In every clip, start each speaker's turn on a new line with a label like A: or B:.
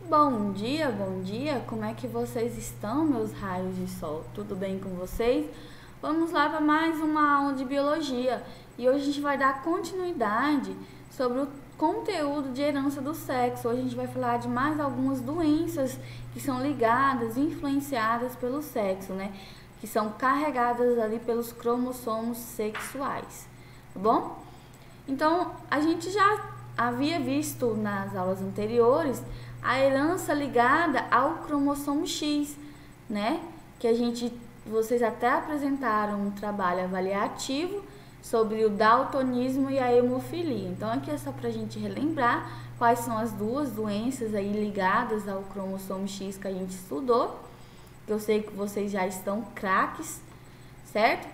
A: Bom dia, como é que vocês estão, meus raios de sol? Tudo bem com vocês? Vamos lá para mais uma aula de biologia e hoje a gente vai dar continuidade sobre o conteúdo de herança do sexo. Hoje a gente vai falar de mais algumas doenças que são ligadas, influenciadas pelo sexo, né? Que são carregadas ali pelos cromossomos sexuais, tá bom? Então, a gente já havia visto nas aulas anteriores a herança ligada ao cromossomo X, né? Vocês até apresentaram um trabalho avaliativo sobre o daltonismo e a hemofilia. Então, aqui é só para a gente relembrar quais são as duas doenças aí ligadas ao cromossomo X que a gente estudou. Eu sei que vocês já estão craques, certo?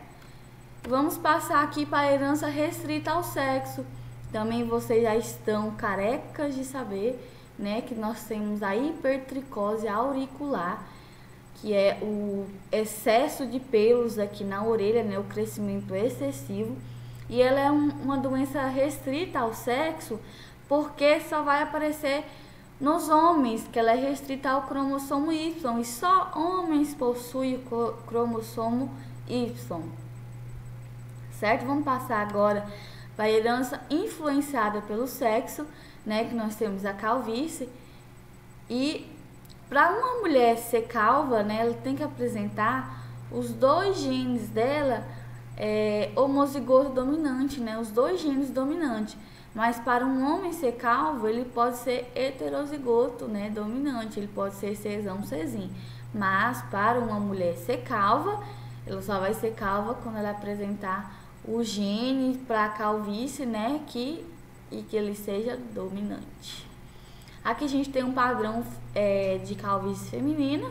A: Vamos passar aqui para a herança restrita ao sexo. Também vocês já estão carecas de saber, né, que nós temos a hipertricose auricular, que é o excesso de pelos aqui na orelha, né, o crescimento excessivo. E ela é uma doença restrita ao sexo porque só vai aparecer nos homens, que ela é restrita ao cromossomo Y, e só homens possuem o cromossomo Y. Certo? Vamos passar agora para a herança influenciada pelo sexo, né, que nós temos a calvície. E para uma mulher ser calva, né, ela tem que apresentar os dois genes dela homozigoto dominante, né, os dois genes dominantes. Mas para um homem ser calvo, ele pode ser heterozigoto, né, dominante, ele pode ser Czão, Czim. Mas para uma mulher ser calva, ela só vai ser calva quando ela apresentar o gene para a calvície, né, e que ele seja dominante. Aqui a gente tem um padrão de calvície feminina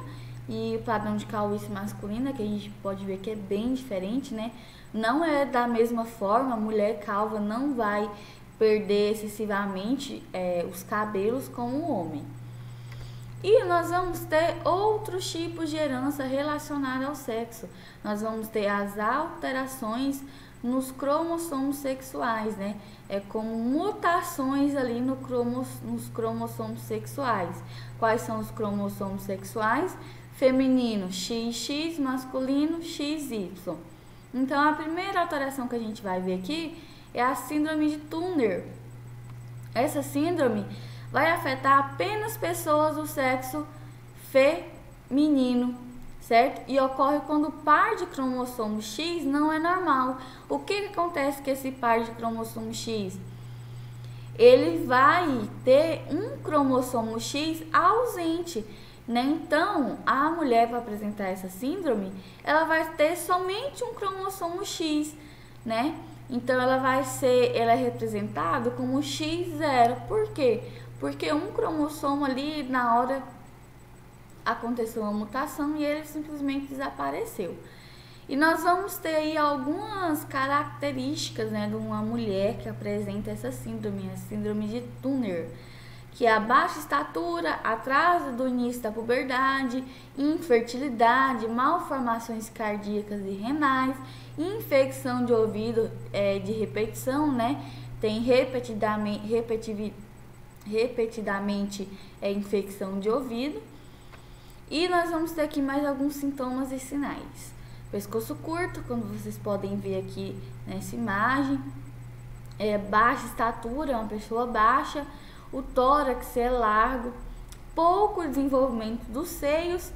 A: e o padrão de calvície masculina, que a gente pode ver que é bem diferente, né? Não é da mesma forma, a mulher calva não vai perder excessivamente os cabelos como o homem. E nós vamos ter outros tipos de herança relacionada ao sexo. Nós vamos ter as alterações nos cromossomos sexuais, né? É como mutações ali nos cromossomos sexuais. Quais são os cromossomos sexuais? Feminino, XX, masculino, XY. Então, a primeira alteração que a gente vai ver aqui é a síndrome de Turner. Essa síndrome vai afetar apenas pessoas do sexo feminino, certo? E ocorre quando o par de cromossomo X não é normal. O que acontece com esse par de cromossomo X? Ele vai ter um cromossomo X ausente, né? Então, a mulher para apresentar essa síndrome, ela vai ter somente um cromossomo X, né? Então, ela é representada como X0. Por quê? Porque um cromossomo ali, na hora aconteceu uma mutação e ele simplesmente desapareceu. E nós vamos ter aí algumas características, né, de uma mulher que apresenta essa síndrome, a síndrome de Turner, que é a baixa estatura, atraso do início da puberdade, infertilidade, malformações cardíacas e renais, infecção de ouvido de repetição, né, tem repetidamente infecção de ouvido. E nós vamos ter aqui mais alguns sintomas e sinais. Pescoço curto, como vocês podem ver aqui nessa imagem. Baixa estatura, uma pessoa baixa. O tórax é largo. Pouco desenvolvimento dos seios,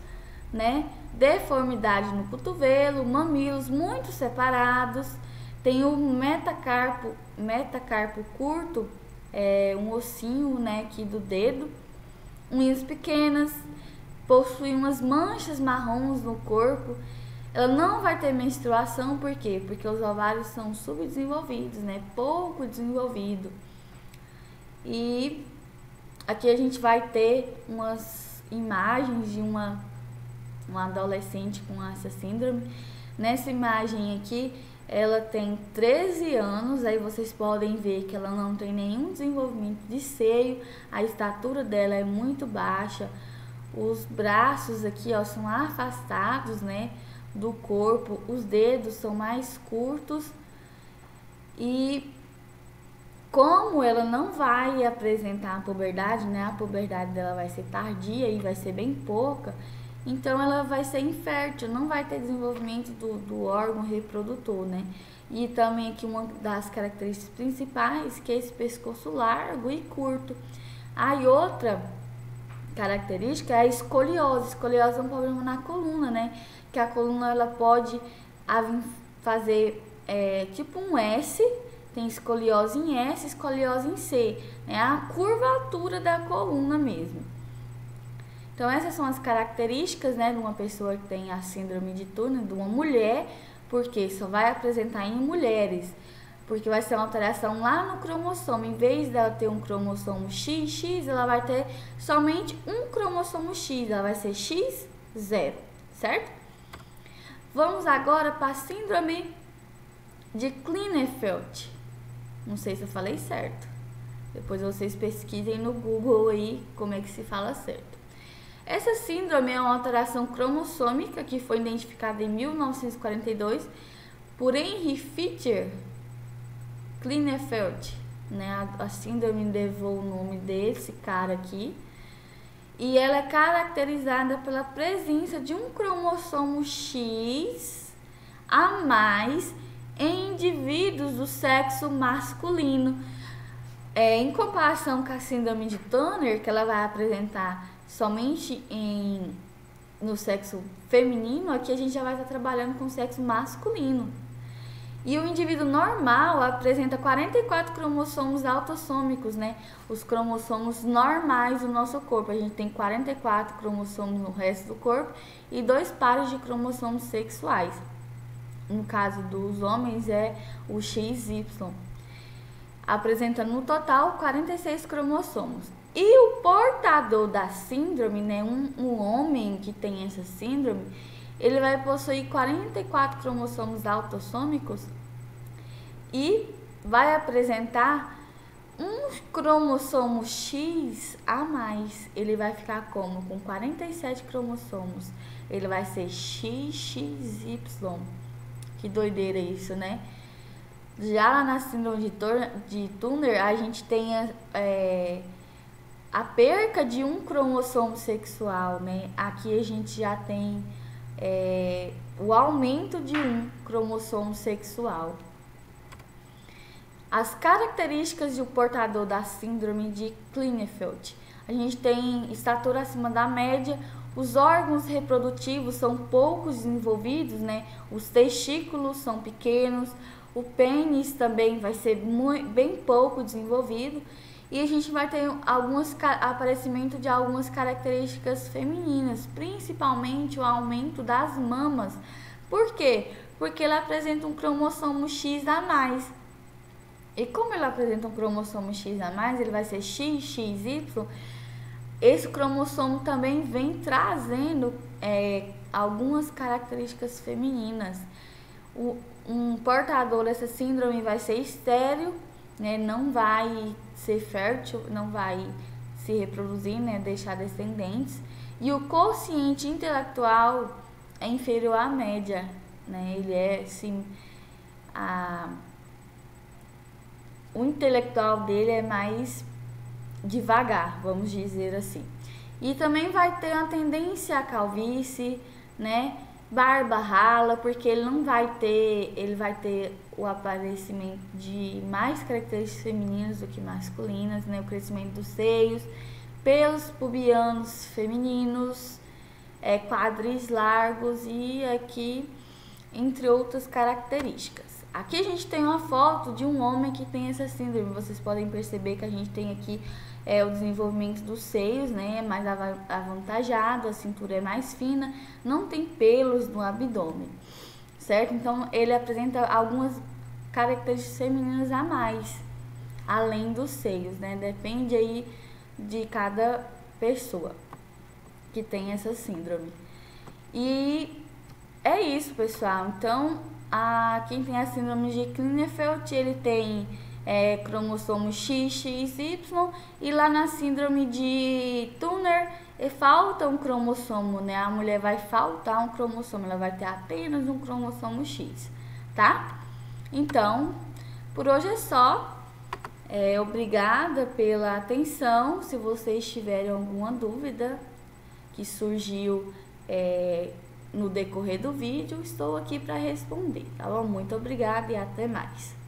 A: né? Deformidade no cotovelo, mamilos muito separados. Tem o metacarpo curto, um ossinho, né, aqui do dedo. Unhas pequenas. Possui umas manchas marrons no corpo. Ela não vai ter menstruação, por quê? Porque os ovários são subdesenvolvidos, né? Pouco desenvolvido. E aqui a gente vai ter umas imagens de uma adolescente com essa síndrome. Nessa imagem aqui, ela tem 13 anos, aí vocês podem ver que ela não tem nenhum desenvolvimento de seio, a estatura dela é muito baixa. Os braços aqui, ó, são afastados, né, do corpo. Os dedos são mais curtos. E como ela não vai apresentar a puberdade, né? A puberdade dela vai ser tardia e vai ser bem pouca, então ela vai ser infértil, não vai ter desenvolvimento do órgão reprodutor, né? E também aqui uma das características principais, que é esse pescoço largo e curto. Aí outra característica é a escoliose. Escoliose é um problema na coluna, né? Que a coluna ela pode fazer tipo um S, tem escoliose em S, escoliose em C, né? A curvatura da coluna mesmo. Então essas são as características, né, de uma pessoa que tem a síndrome de Turner, de uma mulher, porque só vai apresentar em mulheres, porque vai ser uma alteração lá no cromossomo. Em vez dela ter um cromossomo XX, ela vai ter somente um cromossomo X, ela vai ser X0, certo? Vamos agora para a síndrome de Klinefelter. Não sei se eu falei certo. Depois vocês pesquisem no Google aí como é que se fala certo. Essa síndrome é uma alteração cromossômica que foi identificada em 1942 por Henry Fischer Klinefelter, né? A síndrome levou o nome desse cara aqui. E ela é caracterizada pela presença de um cromossomo X a mais em indivíduos do sexo masculino. Em comparação com a síndrome de Turner, que ela vai apresentar somente no sexo feminino, aqui a gente já vai estar trabalhando com o sexo masculino. E o indivíduo normal apresenta 44 cromossomos autossômicos, né? Os cromossomos normais do nosso corpo. A gente tem 44 cromossomos no resto do corpo e 2 pares de cromossomos sexuais. No caso dos homens é o XY. Apresenta no total 46 cromossomos. E o portador da síndrome, né, um homem que tem essa síndrome, ele vai possuir 44 cromossomos autossômicos e vai apresentar um cromossomo X a mais. Ele vai ficar como? Com 47 cromossomos. Ele vai ser XXY. Que doideira isso, né? Já lá na síndrome de Turner, a gente tem a perca de um cromossomo sexual, né? Aqui a gente já tem o aumento de um cromossomo sexual. As características do portador da síndrome de Klinefelter. A gente tem estatura acima da média, os órgãos reprodutivos são pouco desenvolvidos, né? Os testículos são pequenos, o pênis também vai ser bem pouco desenvolvido. E a gente vai ter aparecimento de algumas características femininas, principalmente o aumento das mamas. Por quê? Porque ela apresenta um cromossomo X a mais. E como ele apresenta um cromossomo X a mais, ele vai ser XXY. Esse cromossomo também vem trazendo algumas características femininas. Um portador dessa síndrome vai ser estéril, né? Não vai ser fértil, não vai se reproduzir, né? Deixar descendentes. E o quociente intelectual é inferior à média, né? Ele é, sim, o intelectual dele é mais devagar, vamos dizer assim. E também vai ter uma tendência à calvície, né? Barba rala, porque ele vai ter o aparecimento de mais características femininas do que masculinas, né? O crescimento dos seios, pelos pubianos femininos, quadris largos e aqui, entre outras características. Aqui a gente tem uma foto de um homem que tem essa síndrome. Vocês podem perceber que a gente tem aqui o desenvolvimento dos seios, né? É mais avantajado, a cintura é mais fina, não tem pelos no abdômen, certo? Então ele apresenta algumas características femininas a mais, além dos seios, né? Depende aí de cada pessoa que tem essa síndrome. E é isso, pessoal. Então, quem tem a síndrome de Klinefelter, ele tem cromossomo XXY, e lá na síndrome de Turner falta um cromossomo, né? A mulher vai faltar um cromossomo, ela vai ter apenas um cromossomo X, tá? Então, por hoje é só. Obrigada pela atenção. Se vocês tiverem alguma dúvida que surgiu no decorrer do vídeo, estou aqui para responder, tá bom? Muito obrigada e até mais.